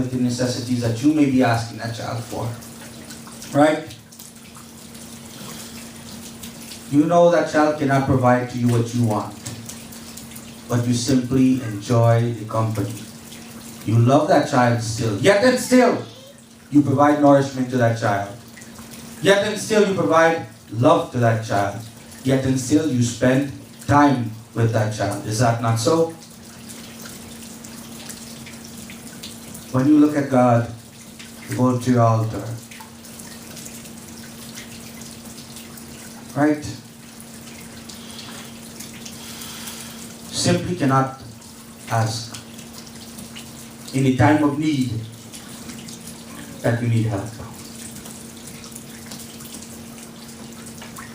the necessities that you may be asking that child for. Right? You know that child cannot provide to you what you want, but you simply enjoy the company. You love that child still, yet and still you provide nourishment to that child. Yet and still you provide love to that child. Yet and still you spend time with that child. Is that not so? When you look at God, you go to your altar. Right? Simply cannot ask in a time of need that you need help.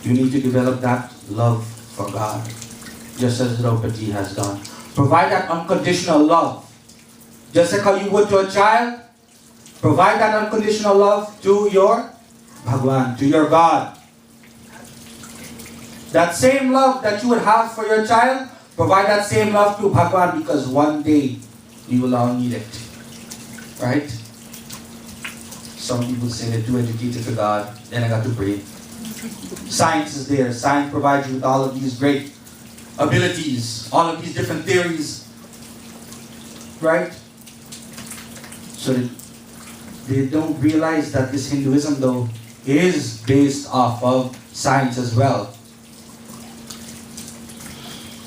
You need to develop that love for God, just as Draupadi has done. Provide that unconditional love. Just like how you would to a child, provide that unconditional love to your Bhagwan, to your God. That same love that you would have for your child, provide that same love to Bhagwan, because one day we will all need it. Right? Some people say they're too educated for God, then I got to pray. Science is there. Science provides you with all of these great abilities, all of these different theories. Right? So they don't realize that this Hinduism, though, is based off of science as well.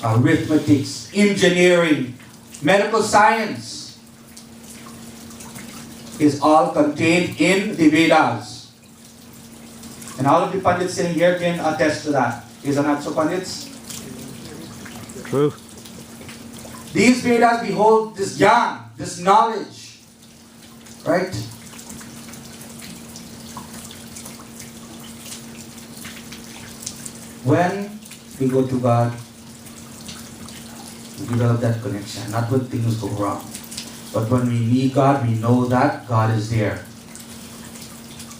Arithmetics, engineering, medical science is all contained in the Vedas. And all of the Pandits sitting here can attest to that. Is it not so, Pandits? True. These Vedas behold this Gyan, this knowledge. Right? When we go to God, we develop that connection. Not when things go wrong, but when we need God, we know that God is there.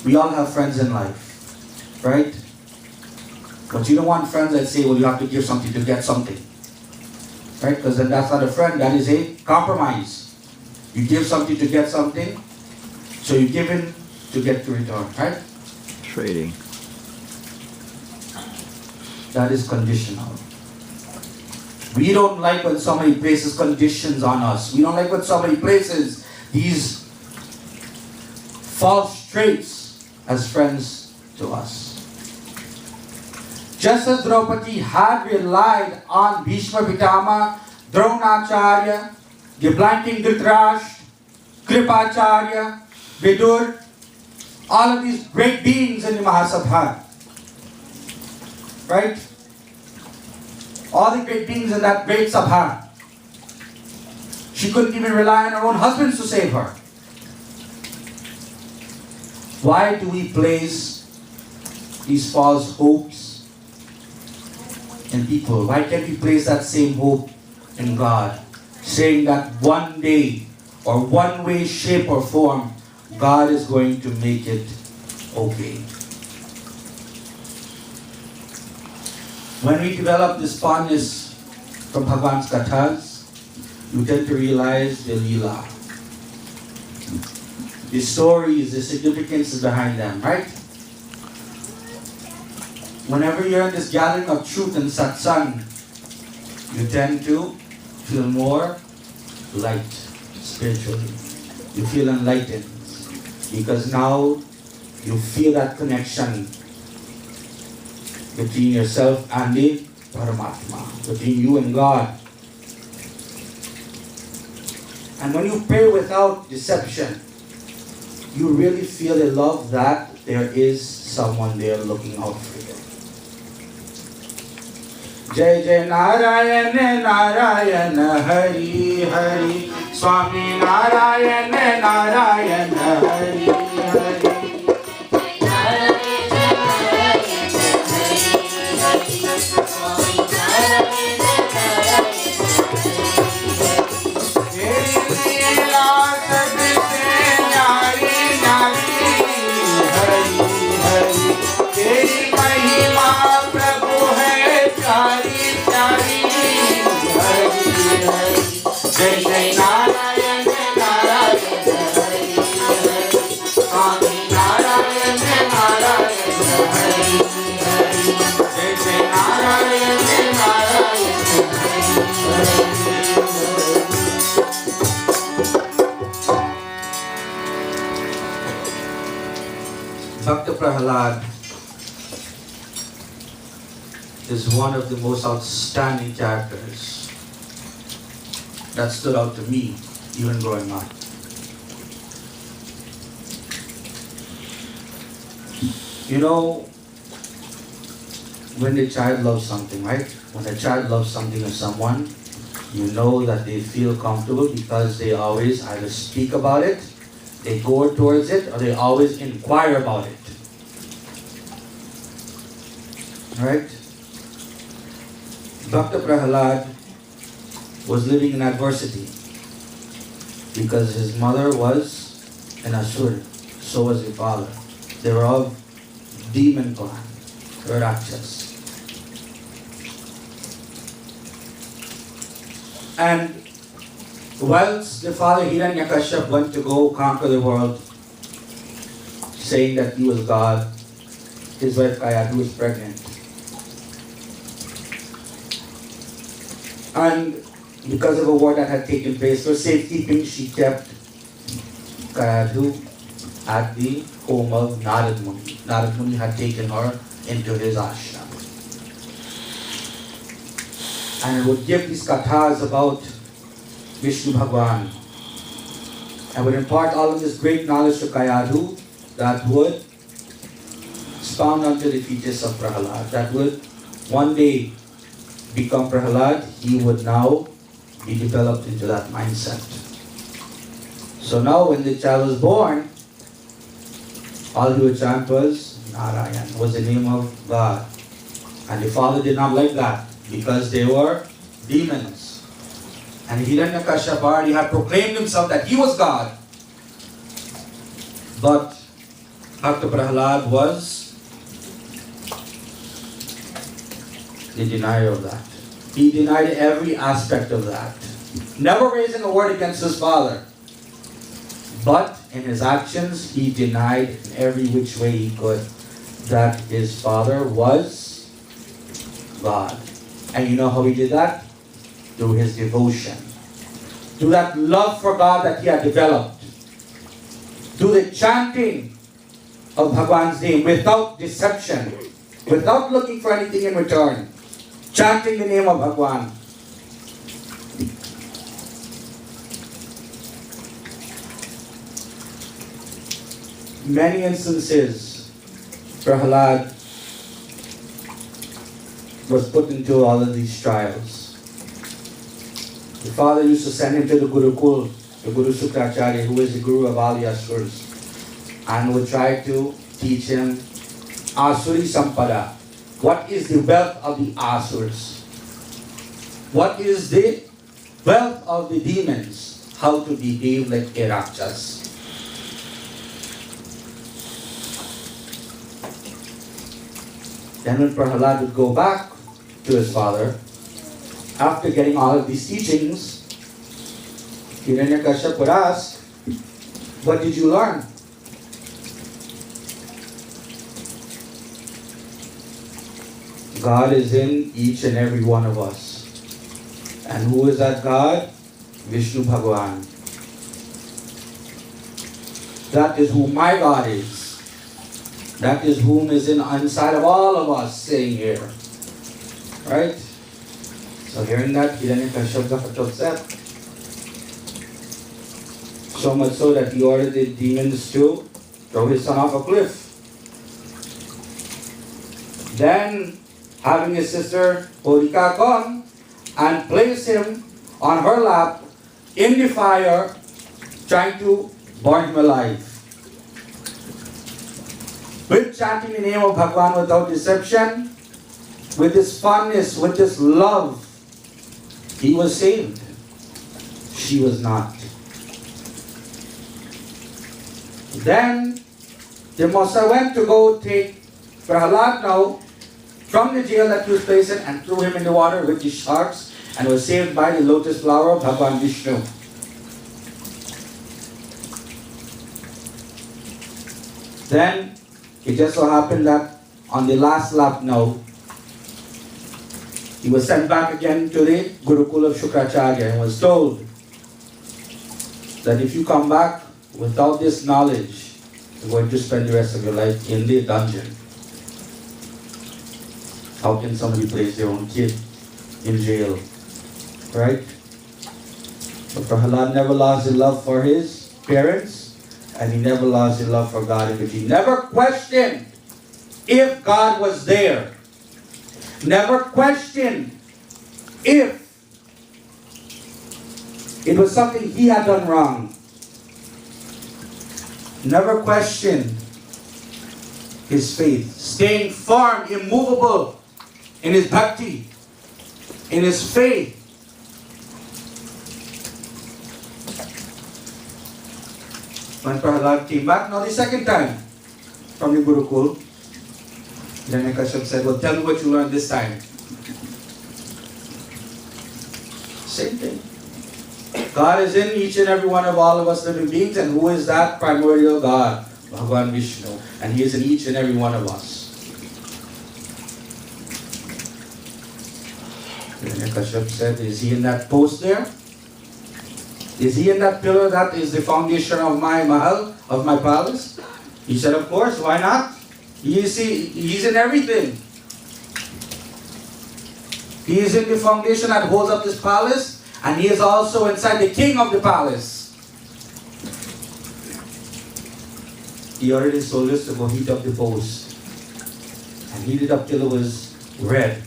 We all have friends in life, right? But you don't want friends that say, well, you have to give something to get something. Right? Because then that's not a friend, that is a compromise. You give something to get something, so you give in to get to return, right? Trading. That is conditional. We don't like when somebody places conditions on us. We don't like when somebody places these false traits as friends to us. Just as Draupadi had relied on Bhishma Pitama, Dronacharya, the blanking Dhritarashtra, Kripacharya, Vidur, all of these great beings in the Mahasabha. Right? All the great beings in that great Sabha. She couldn't even rely on her own husbands to save her. Why do we place these false hopes in people? Why can't we place that same hope in God? Saying that one day, or one way, shape, or form, God is going to make it okay. When we develop this fondness from Bhagwan's kathas, you tend to realize the lila, the stories, the significance behind them, right? Whenever you're in this gathering of truth and satsang, you tend to feel more light spiritually. You feel enlightened because now you feel that connection between yourself and the Paramatma, between you and God. And when you pray without deception, you really feel a love that there is someone there looking out for you. Jai Jai Narayana Narayana Hari Hari Swami Narayana Narayana Hari Hari. Jai Jai Narayana Narayana Bhakta Prahalad is one of the most outstanding characters that stood out to me even growing up. You know, when the child loves something, right? When a child loves something or someone, you know that they feel comfortable because they always either speak about it, they go towards it, or they always inquire about it. Right? Bhakta Prahalad was living in adversity because his mother was an asur, so was his father. They were of demon clan, Rakshas. And whilst the father Hiranyakashipu went to go conquer the world, saying that he was God, his wife Kayadhu was pregnant. And because of a war that had taken place, for safekeeping, she kept Kayadhu at the home of Narad Muni. Narad Muni had taken her into his ashram. And it would give these kathas about Vishnu Bhagwan. And would impart all of this great knowledge to Kayadhu that would expound unto the fetus of Prahalad. That would one day become Prahalad. He would now be developed into that mindset. So now when the child was born, all he would chant was Narayan, was the name of God. And the father did not like that because they were demons. And Hiranyakashipu already had proclaimed himself that he was God. But Bhakta Prahalad was the denier of that. He denied every aspect of that. Never raising a word against his father. But in his actions, he denied in every which way he could that his father was God. And you know how he did that? Through his devotion. Through that love for God that he had developed. Through the chanting of Bhagwan's name without deception. Without looking for anything in return. Chanting the name of Bhagwan. Many instances, Prahalad was put into all of these trials. The father used to send him to the Gurukul, the Guru Sukracharya, who is the Guru of all the Asurs, and would try to teach him Asuri Sampada. What is the wealth of the Asurs? What is the wealth of the demons? How to behave like a Rakshas. Then when Prahalad would go back to his father, after getting all of these teachings, Hiranyakashipu would ask, what did you learn? God is in each and every one of us. And who is that God? Vishnu Bhagwan. That is who my God is. That is whom is inside of all of us sitting here. Right? So hearing that, Hiranyakashipu got upset. So much so that he ordered the demons to throw his son off a cliff. Then, having his sister Holika come and place him on her lap in the fire, trying to burn him alive. With chanting the name of Bhagwan without deception, with this fondness, with this love, he was saved. She was not. Then the Mosa went to go take Prahalad now from the jail that he was placed in and threw him in the water with the sharks and was saved by the lotus flower of Bhagwan Vishnu. Then it just so happened that on the last lap now, he was sent back again to the Gurukul of Shukracharya and was told that if you come back without this knowledge you're going to spend the rest of your life in the dungeon. How can somebody place their own kid in jail? Right? But Prahlad never lost his love for his parents, and he never lost his love for God, because he never questioned if God was there. Never questioned if it was something he had done wrong. Never questioned his faith. Staying firm, immovable in his bhakti, in his faith. When Prahlad came back, now the second time from the Gurukul, Hiranyakashipu said, well, tell me what you learned this time. Same thing. God is in each and every one of all of us living beings, and who is that primordial God? Bhagavan Vishnu. And He is in each and every one of us. Hiranyakashipu said, is He in that post there? Is He in that pillar that is the foundation of my mahal, of my palace? He said, of course, why not? He's in everything. He is in the foundation that holds up this palace, and He is also inside the king of the palace. He already told us to go heat up the post. And heat it up till it was red,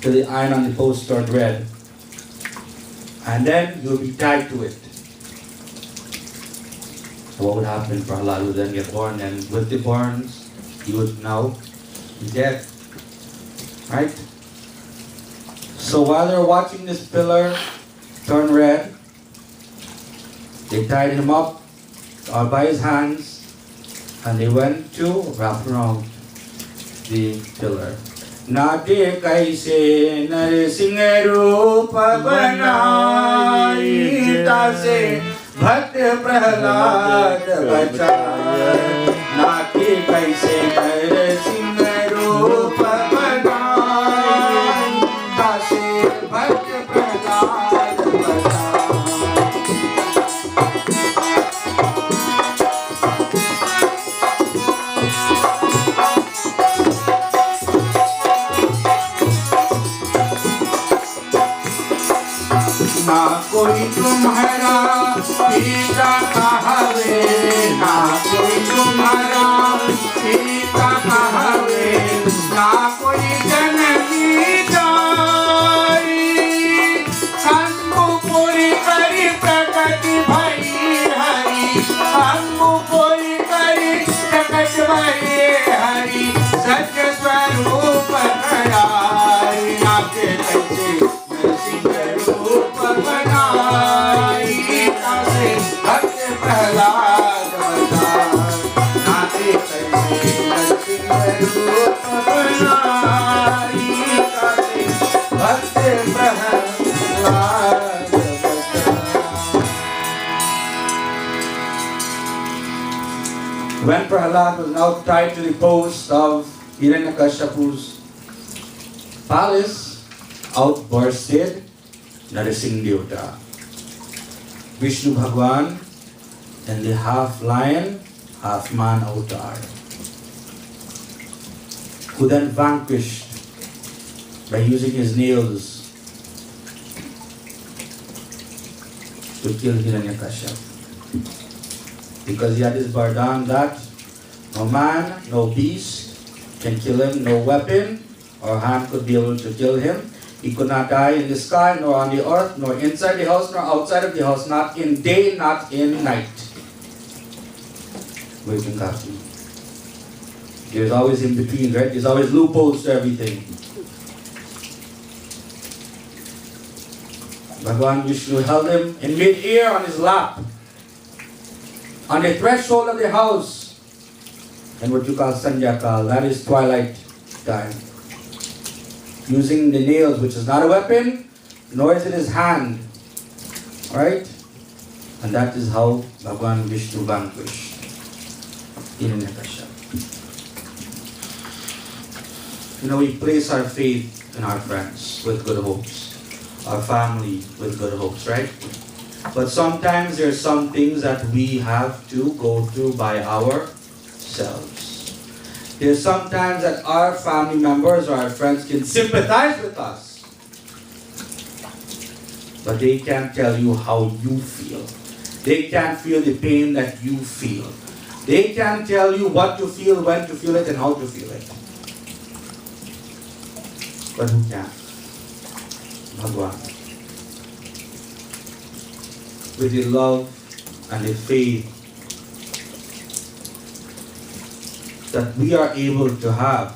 till the iron on the post turned red. And then you'll be tied to it. So what would happen? Prahlad would then get born, and with the burns, he would now be dead. Right? So while they're watching this pillar turn red, they tied him up by his hands, and they went to wrap around the pillar. Nate kaise narsingh roop banai, tase bhakt prahlad bachaya. Nate kaise narsingh roop banai, tase bhakt prahlad bachaya. ना कोई तुम्हारा पिता कहावे, ना कोई तुम्हारा पिता कहावे, ना कोई जननी जाई, हमको पूरी करी प्रकट भई हरि, हमको पूरी करी प्रकट भई हरि, सत्य स्वरूप धराई, नाके कैसे नरसिंह रूप बनाई, तसे भक्त प्रहलाद बताई, नाते कैसे नरसिंह रूप बनाई, तसे भक्त प्रहलाद बताई. When Prahlad was now tied to the post of Hiranyakashipu's palace, out bursted Narsingh Devta, Vishnu Bhagwan, and the half lion, half man avatar, who then vanquished by using his nails to kill Hiranyakashipu. Because he had his vardhan that no man, no beast can kill him, no weapon or hand could be able to kill him. He could not die in the sky, nor on the earth, nor inside the house, nor outside of the house, not in day, not in night. Waking Kaki. There's always in between, right? There's always loopholes to everything. Bhagavan Vishnu held him in mid-air on his lap, on the threshold of the house, in what you call Sandhyakal, that is twilight time. Using the nails, which is not a weapon, nor is it his hand. Right? And that is how Bhagavan Vishnu vanquished Hiranyakashipu. You know, we place our faith in our friends with good hopes, our family with good hopes, right? But sometimes there are some things that we have to go through by ourselves. ourselves. There's sometimes that our family members or our friends can sympathize with us, but they can't tell you how you feel. They can't feel the pain that you feel. They can't tell you what to feel, when to feel it, and how to feel it. But who can? Bhagwan. With the love and the faith that we are able to have.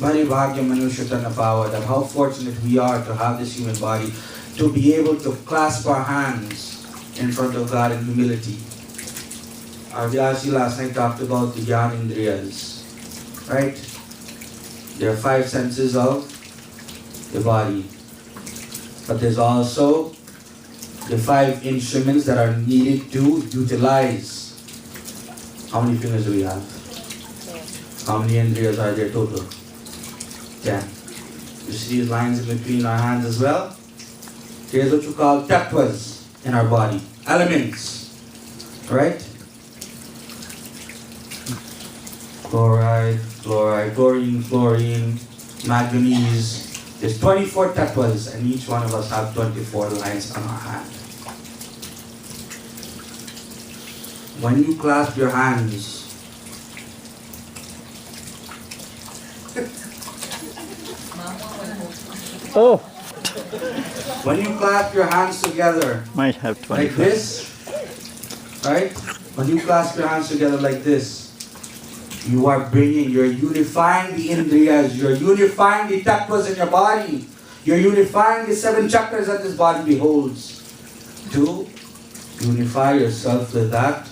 Bari bhagya manushya napawa, that how fortunate we are to have this human body, to be able to clasp our hands in front of God in humility. Our Vyasi last night talked about the Jnanendriyas, right? There are 5 senses of the body. But there's also the 5 instruments that are needed to utilize. How many fingers do we have? How many indriyas are there total? 10. You see these lines in between our hands as well? Here's what you call tattvas in our body. Elements. Right? Chloride, chlorine, manganese. There's 24 tattvas, and each one of us have 24 lines on our hand. When you clasp your hands, Oh, when you clasp your hands together, might have like 25. this, right? When you clasp your hands together like this, you're unifying the indriyas, you're unifying the tattvas in your body, you're unifying the 7 chakras that this body beholds. To unify yourself with that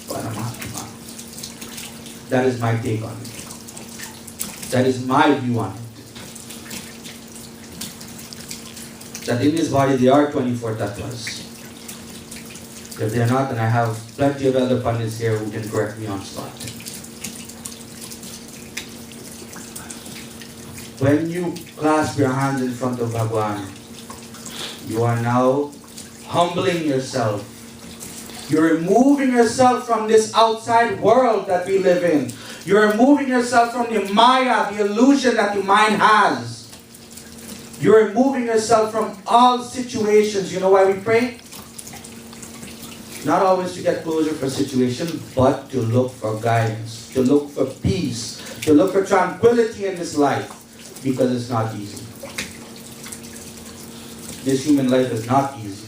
Paramatma. That is my take on it. That is my view on it. That in this body there are 24 tattvas. If they are not, then I have plenty of other pundits here who can correct me on spot. When you clasp your hands in front of Bhagwan, you are now humbling yourself. You're removing yourself from this outside world that we live in. You're removing yourself from the maya, the illusion that the mind has. You're removing yourself from all situations. You know why we pray? Not always to get closure for situation, but to look for guidance, to look for peace, to look for tranquility in this life, because it's not easy. This human life is not easy.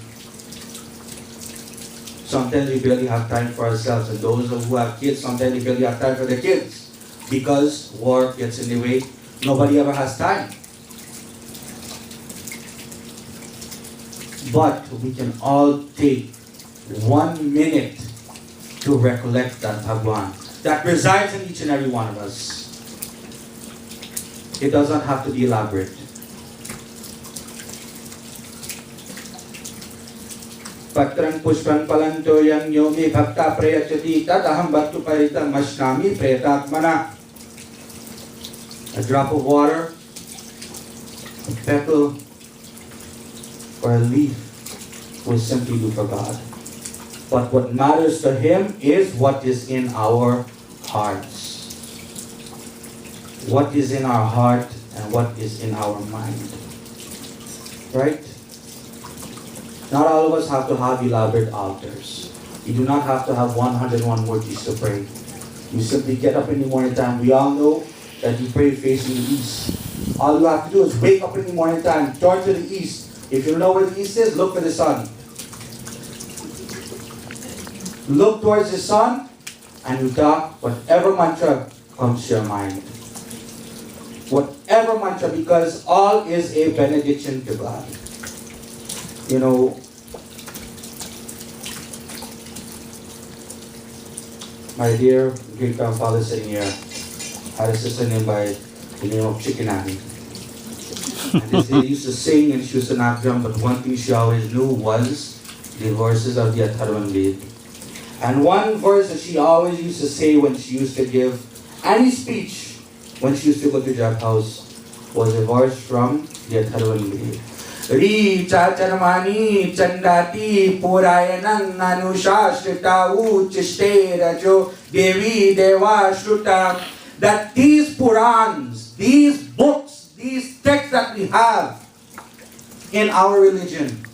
Sometimes we barely have time for ourselves, and those who have kids, sometimes they barely have time for their kids, because work gets in the way. Nobody ever has time. But we can all take 1 minute to recollect that Bhagwan that resides in each and every one of us. It doesn't have to be elaborate. Patran pushpan palanto yang yomi bhakta prayachati tataham bhaktu paritam mashnami pretatmana. A drop of water, a petal, or a leaf will simply do for God. But what matters to Him is what is in our hearts. What is in our heart and what is in our mind. Right? Not all of us have to have elaborate altars. You do not have to have 101 murtis to pray. You simply get up in the morning time. We all know that you pray facing the east. All you have to do is wake up in the morning time, turn to the east. If you know where the east is, look for the sun. Look towards the sun and you talk whatever mantra comes to your mind. Whatever mantra, because all is a benediction to God. You know, my dear great grandfather sitting here had a sister named by the name of Chicken Annie. And they used to sing and she used to knock drum, but one thing she always knew was the verses of the Atharvan Ved. And one verse that she always used to say when she used to give any speech, when she used to go to Jap house, was a verse from the Atharvan Ved. Ri Chacharmani Chandati Purayanang Anushashrita Uchishte Rajo Devi Deva Shruta. That these Purans, these books, these texts that we have in our religion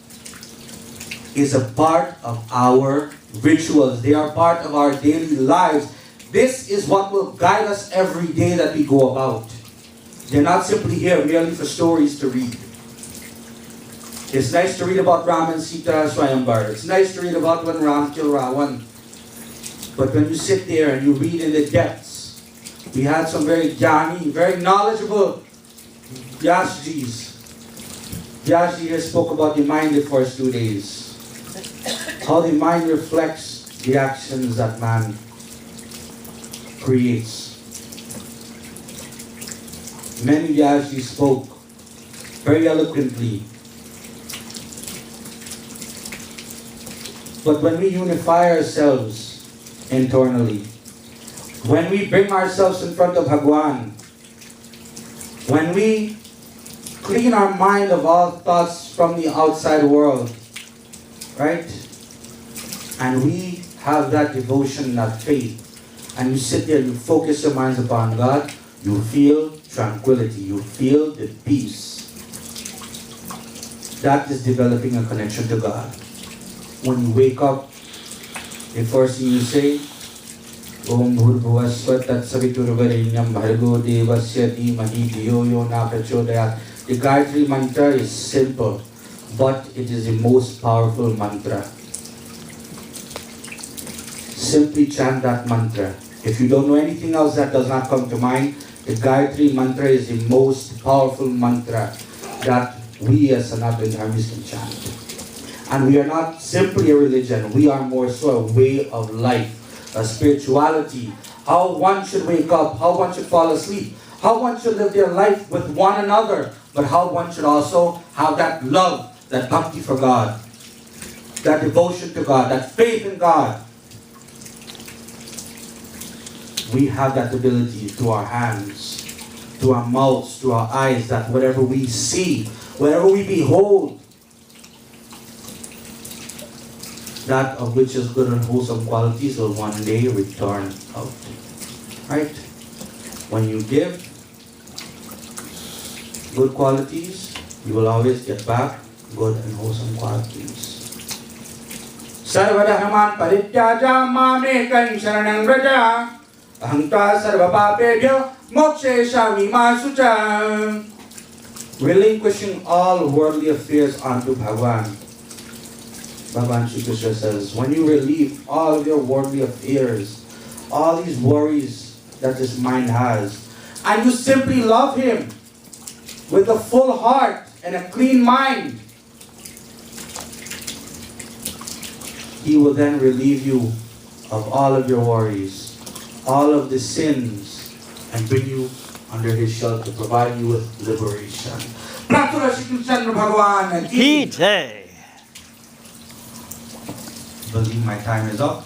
is a part of our rituals. They are part of our daily lives. This is what will guide us every day that we go about. They're not simply here merely for stories to read. It's nice to read about Ram and Sita Swayamvar. It's nice to read about when Ram killed Ravan. But when you sit there and you read in the depths, we had some very jnani, very knowledgeable Vyasjis. Vyasji here spoke about the mind the first 2 days. How the mind reflects the actions that man creates. Many Vyasji spoke very eloquently. But when we unify ourselves internally, when we bring ourselves in front of Bhagwan, when we clean our mind of all thoughts from the outside world, right? And we have that devotion, that faith, and you sit there, you focus your minds upon God, you feel tranquility, you feel the peace. That is developing a connection to God. When you wake up, the first thing you say, Om Bhurbhuvasva Tatsaviturvarenyam Bhargo Devasya Dhimahi Dhiyo Yo Na Prachodayat. The Gayatri mantra is simple, but it is the most powerful mantra. Simply chant that mantra. If you don't know anything else that does not come to mind, the Gayatri mantra is the most powerful mantra that we as Sanatana Dharmis can chant. And we are not simply a religion, we are more so a way of life, a spirituality, how one should wake up, how one should fall asleep, how one should live their life with one another, but how one should also have that love, that bhakti for God, that devotion to God, that faith in God. We have that ability through our hands, through our mouths, through our eyes, that whatever we see, whatever we behold, that of which is good and wholesome qualities will one day return out. Right? When you give good qualities, you will always get back good and wholesome qualities. Sarvadharman parityaja mamekam sharanam vraja aham tva sarva papebhyo mokshesami ma sucha. Relinquishing all worldly affairs unto Bhagwan. Bhagavan Shri Krishna says, when you relieve all of your worldly affairs, all these worries that this mind has, and you simply love Him with a full heart and a clean mind, He will then relieve you of all of your worries, all of the sins, and bring you under His shelter, providing you with liberation. Pratula Shri Krishna Bhagavan Ki Jai. I believe my time is up.